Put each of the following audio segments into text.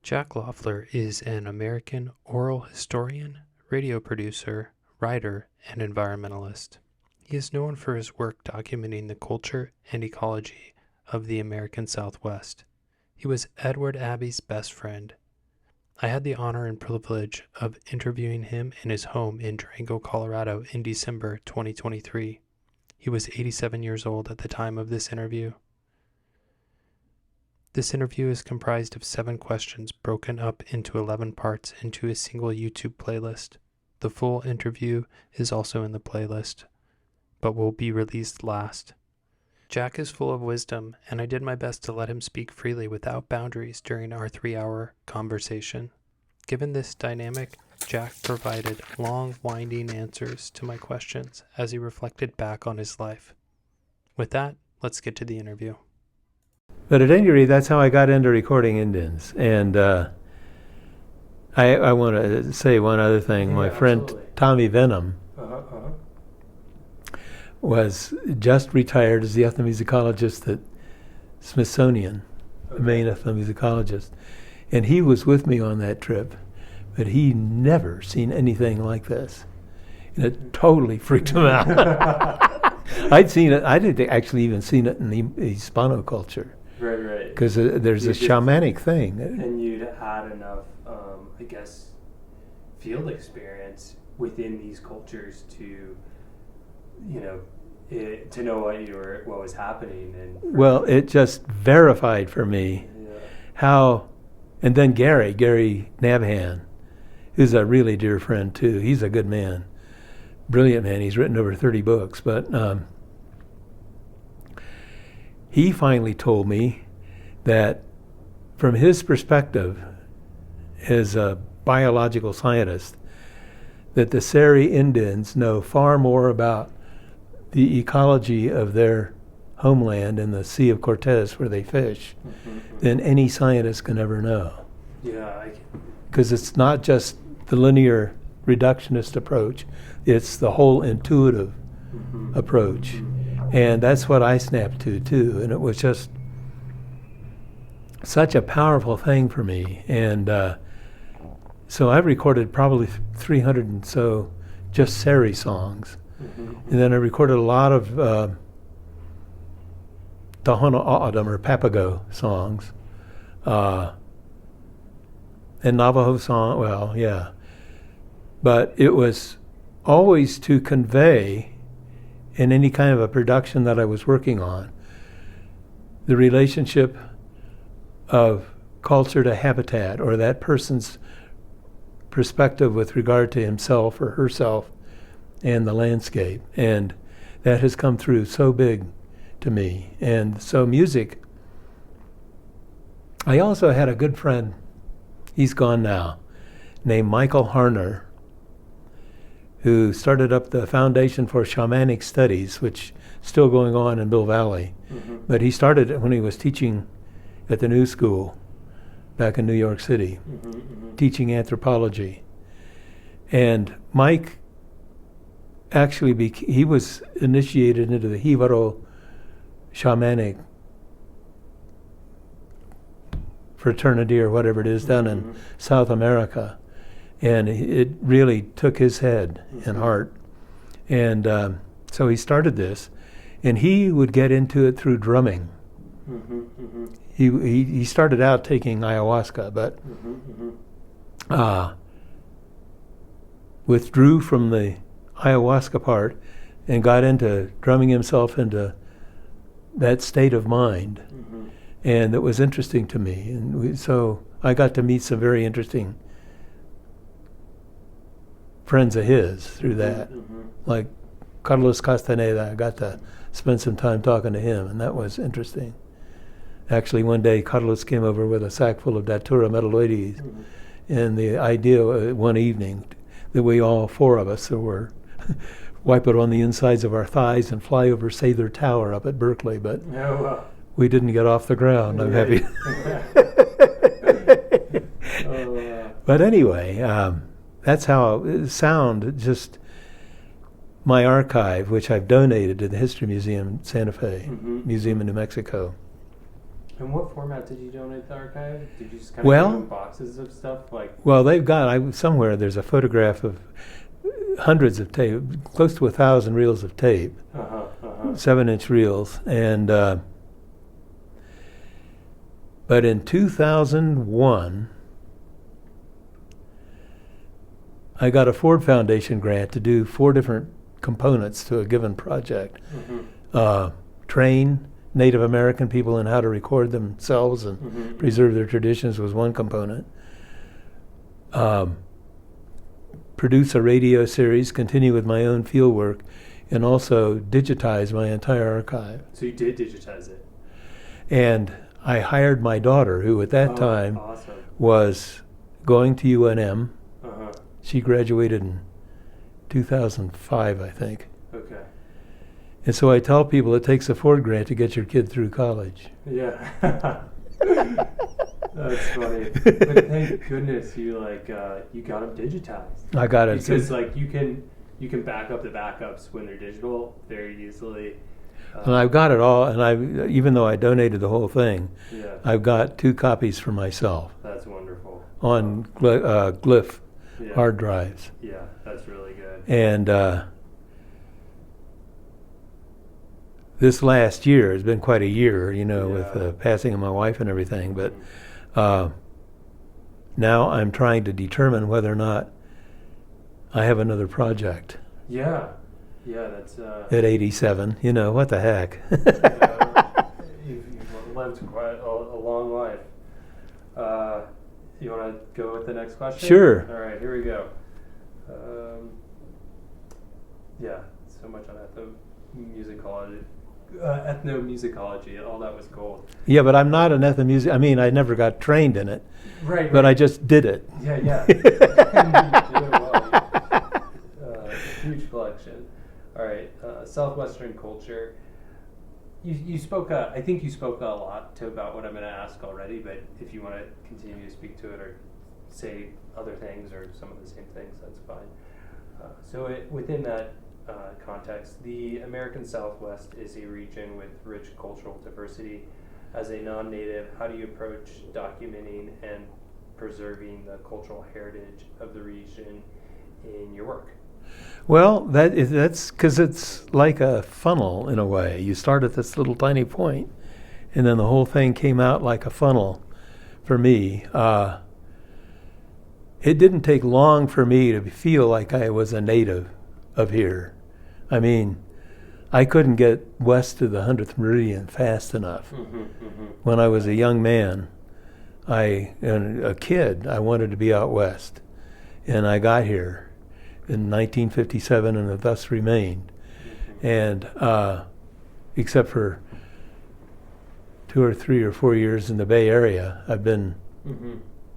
Jack Loeffler is an American oral historian, radio producer, writer, and environmentalist. He is known for his work documenting the culture and ecology of the American Southwest. He was Edward Abbey's best friend. I had the honor and privilege of interviewing him in his home in Durango, Colorado in December 2023. He was 87 years old at the time of this interview. This interview is comprised of 7 questions broken up into 11 parts into a single YouTube playlist. The full interview is also in the playlist, but will be released last. Jack is full of wisdom, and I did my best to let him speak freely without boundaries during our 3-hour conversation. Given this dynamic, Jack provided long, winding answers to my questions as he reflected back on his life. With that, let's get to the interview. But at any rate, that's how I got into recording Indians. And I want to say one other thing. Yeah, my friend absolutely. Tommy Venom was just retired as the ethnomusicologist at Smithsonian, the main ethnomusicologist. And he was with me on that trip, but he never seen anything like this. And it totally freaked him out. I'd seen it. I didn't actually even seen it in the Hispano culture. Right. Because there's a shamanic thing. And you'd had enough, field experience within these cultures to, to know what was happening. And well, it just verified for me how, and then Gary Nabhan, who's a really dear friend too. He's a good man, brilliant man. He's written over 30 books, but he finally told me that from his perspective as a biological scientist, that the Seri Indians know far more about the ecology of their homeland in the Sea of Cortez where they fish than any scientist can ever know. Yeah. Because it's not just the linear reductionist approach, it's the whole intuitive approach. And that's what I snapped to too. And it was just such a powerful thing for me. And so I've recorded probably 300 and so just Seri songs. And then I recorded a lot of Tohono O'odham or Papago songs. And Navajo song, well, yeah. But it was always to convey in any kind of a production that I was working on the relationship of culture to habitat, or that person's perspective with regard to himself or herself and the landscape. And that has come through so big to me. And so music, I also had a good friend, he's gone now, named Michael Harner, who started up the Foundation for Shamanic Studies, which is still going on in Mill Valley. But he started it when he was teaching at the New School back in New York City, teaching anthropology. And Mike actually he was initiated into the Jivaro shamanic fraternity or whatever it is down in South America. And it really took his head and heart. And so he started this, and he would get into it through drumming. He started out taking ayahuasca, but withdrew from the ayahuasca part and got into drumming himself into that state of mind. And it was interesting to me. And so I got to meet some very interesting friends of his through that. Like Carlos Castaneda, I got to spend some time talking to him, and that was interesting. Actually, one day Carlos came over with a sack full of Datura metalloides, and the idea one evening that we all 4 of us were wipe it on the insides of our thighs and fly over Sather Tower up at Berkeley, but we didn't get off the ground. I'm happy. But anyway, that's how sound, just my archive, which I've donated to the History Museum in Santa Fe, Museum in New Mexico. And what format did you donate the archive? Did you just kind of Well- give them boxes of stuff? Like, Well, they've got, somewhere there's a photograph of hundreds of tape, close to 1,000 reels of tape, 7-inch reels. And, but in 2001, I got a Ford Foundation grant to do 4 different components to a given project. Train Native American people in how to record themselves and preserve their traditions was one component. Produce a radio series, continue with my own field work, and also digitize my entire archive. so you did digitize it. And I hired my daughter, who at that time Awesome. was going to UNM. Uh-huh. She graduated in 2005, I think. Okay. And so I tell people it takes a Ford grant to get your kid through college. Yeah. That's funny. But thank goodness you you got them digitized. I got it. Because you can back up the backups when they're digital very easily. And I've got it all, and even though I donated the whole thing, Yeah. I've got 2 copies for myself That's wonderful. on Glyph Yeah. hard drives. Yeah, that's really good. And this last year has been quite a year, with the passing of my wife and everything. But now I'm trying to determine whether or not I have another project Yeah. Yeah, that's at 87. What the heck? you've lived quite a long life. You want to go with the next question? Sure. All right, here we go. Yeah, so much on ethnomusicology. All that was gold. Yeah, but I'm not an ethnomusic. I mean, I never got trained in it, Right. but I just did it. Yeah. You did it well. Huge collection. All right, Southwestern culture. You spoke. I think you spoke a lot about what I'm going to ask already. But if you want to continue to speak to it or say other things or some of the same things, that's fine. Within that context, the American Southwest is a region with rich cultural diversity. As a non-native, how do you approach documenting and preserving the cultural heritage of the region in your work? Well, that's because it's like a funnel in a way. You start at this little tiny point, and then the whole thing came out like a funnel for me. It didn't take long for me to feel like I was a native of here. I mean, I couldn't get west of the 100th meridian fast enough. When I was a young man, and a kid, I wanted to be out west, and I got here in 1957 and have thus remained. And except for 2 or 3 or 4 years in the Bay Area, I've been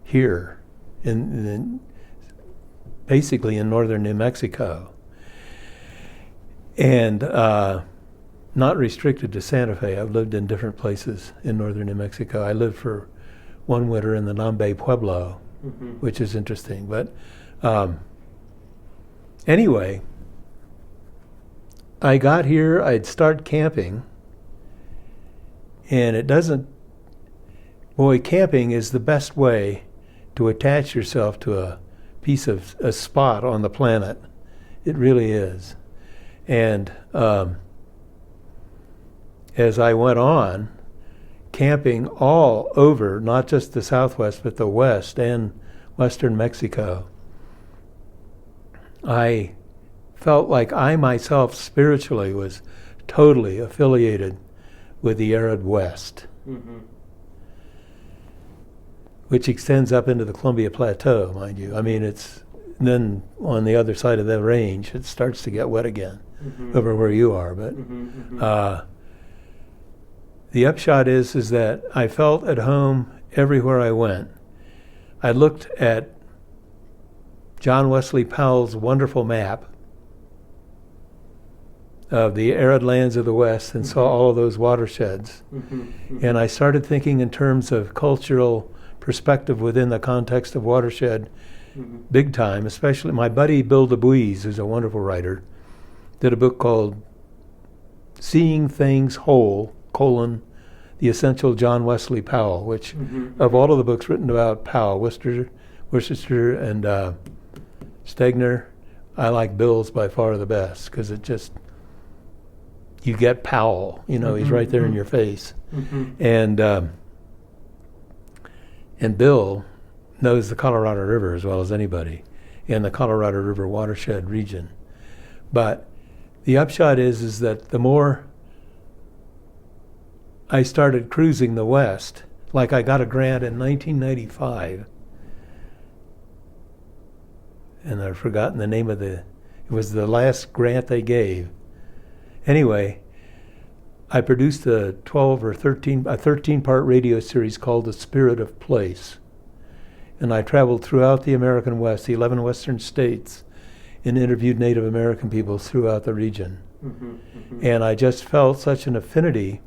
here, basically in northern New Mexico. And not restricted to Santa Fe. I've lived in different places in northern New Mexico. I lived for one winter in the Nambe Pueblo, which is interesting. But anyway, I got here, I'd start camping, and camping is the best way to attach yourself to a spot on the planet. It really is. And as I went on, camping all over, not just the Southwest, but the West and Western Mexico, I felt like I myself spiritually was totally affiliated with the arid West, which extends up into the Columbia Plateau, mind you. I mean, then on the other side of the range, it starts to get wet again over where you are. But the upshot is that I felt at home everywhere I went. I looked at John Wesley Powell's wonderful map of the arid lands of the West and saw all of those watersheds. And I started thinking in terms of cultural perspective within the context of watershed big time, especially my buddy Bill DuBois, who's a wonderful writer, did a book called Seeing Things Whole, The Essential John Wesley Powell, which of all of the books written about Powell, Worcester and Stegner, I like Bill's by far the best, because it just, you get Powell, he's right there in your face. And Bill knows the Colorado River as well as anybody, and the Colorado River watershed region. But the upshot is that the more I started cruising the West, like I got a grant in 1995, and I've forgotten the name of it was the last grant they gave. Anyway, I produced a 13-part radio series called The Spirit of Place. And I traveled throughout the American West, the 11 western states, and interviewed Native American people throughout the region. And I just felt such an affinity.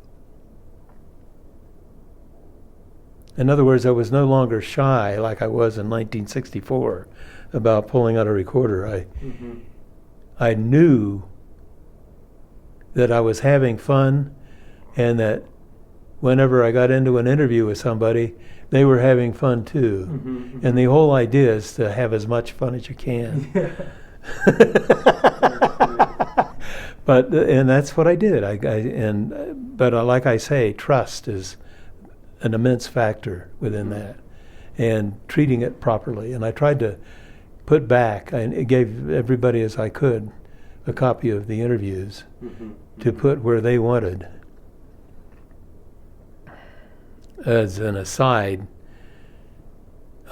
In other words, I was no longer shy like I was in 1964 about pulling out a recorder. I knew that I was having fun, and that whenever I got into an interview with somebody, they were having fun too. And the whole idea is to have as much fun as you can. And that's what I did. But like I say, trust is an immense factor within that, and treating it properly. And I tried to put back, I gave everybody as I could a copy of the interviews to put where they wanted. As an aside,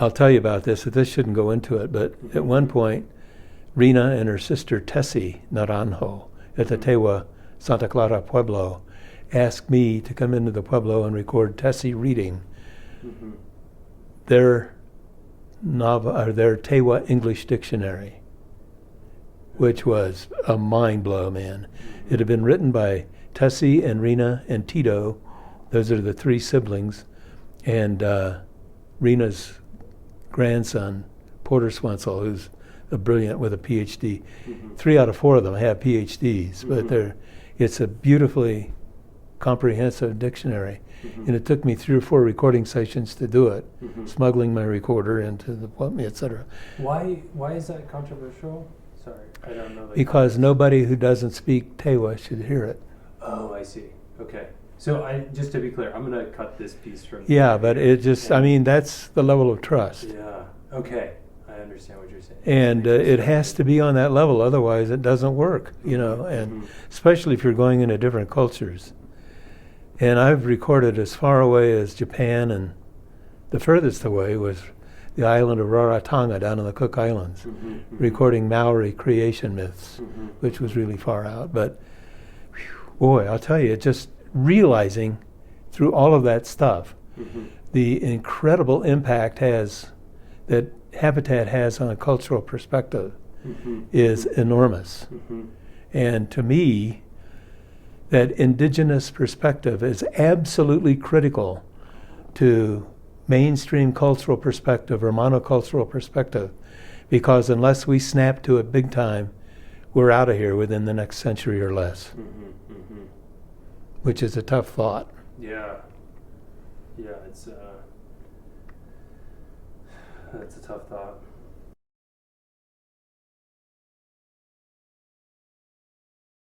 I'll tell you about this, this shouldn't go into it, but at one point, Rena and her sister Tessie Naranjo at the Tewa Santa Clara Pueblo asked me to come into the Pueblo and record Tessie reading their Tewa English dictionary, which was a mind blow, man. It had been written by Tessie and Rena and Tito. Those are the three siblings, and Rena's grandson, Porter Swensel, who's a brilliant with a PhD. 3 out of 4 of them have PhDs, but it's a beautifully comprehensive dictionary. And it took me 3 or 4 recording sessions to do it, smuggling my recorder into the etc. Why is that controversial? Sorry, I don't know. Because nobody who doesn't speak Tewa should hear it. Oh, I see. Okay. So just to be clear, I'm going to cut this piece from... Yeah, but it just, that's the level of trust. Yeah. Okay. I understand what you're saying. And it has to be on that level, otherwise it doesn't work, and especially if you're going into different cultures. And I've recorded as far away as Japan, and the furthest away was the island of Rarotonga down in the Cook Islands, recording Maori creation myths, which was really far out. But, boy, I'll tell you, just realizing through all of that stuff the incredible impact that habitat has on a cultural perspective is enormous. And to me, that indigenous perspective is absolutely critical to mainstream cultural perspective or monocultural perspective, because unless we snap to it big time, we're out of here within the next century or less, which is a tough thought. Yeah, it's that's a tough thought.